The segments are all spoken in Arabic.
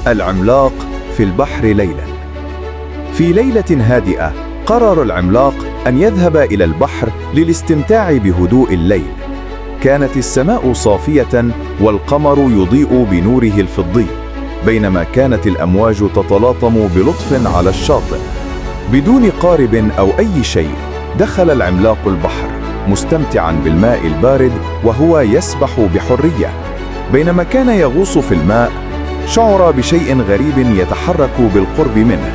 العملاق في البحر ليلاً. في ليلة هادئة قرر العملاق أن يذهب إلى البحر للاستمتاع بهدوء الليل. كانت السماء صافية والقمر يضيء بنوره الفضي، بينما كانت الأمواج تتلاطم بلطف على الشاطئ. بدون قارب أو أي شيء دخل العملاق البحر مستمتعاً بالماء البارد وهو يسبح بحرية. بينما كان يغوص في الماء شعر بشيء غريب يتحرك بالقرب منه.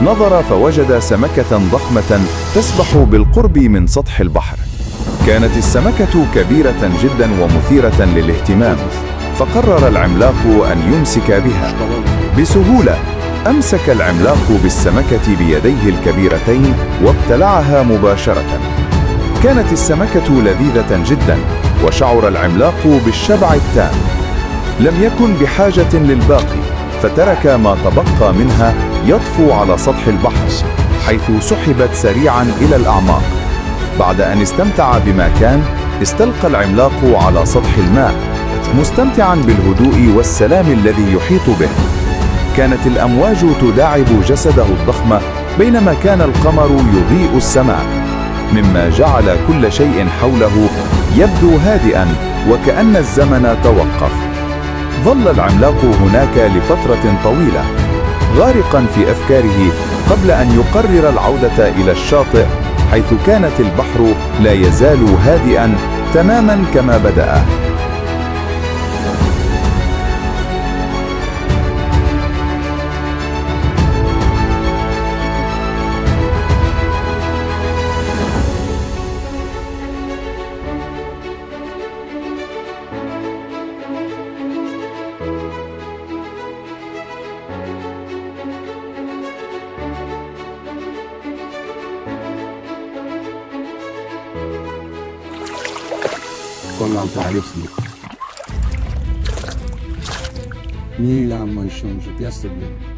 نظر فوجد سمكة ضخمة تسبح بالقرب من سطح البحر. كانت السمكة كبيرة جدا ومثيرة للاهتمام، فقرر العملاق أن يمسك بها. بسهولة أمسك العملاق بالسمكة بيديه الكبيرتين وابتلعها مباشرة. كانت السمكة لذيذة جدا وشعر العملاق بالشبع التام. لم يكن بحاجة للباقي، فترك ما تبقى منها يطفو على سطح البحر، حيث سحبت سريعا إلى الأعماق. بعد أن استمتع بما كان، استلقى العملاق على سطح الماء مستمتعا بالهدوء والسلام الذي يحيط به. كانت الأمواج تداعب جسده الضخم، بينما كان القمر يضيء السماء، مما جعل كل شيء حوله يبدو هادئا وكأن الزمن توقف. ظل العملاق هناك لفترة طويلة غارقا في أفكاره، قبل أن يقرر العودة إلى الشاطئ، حيث كانت البحر لا يزال هادئا تماما كما بدأ. Kolla inte här just nu. Mila, man change, jag ser det.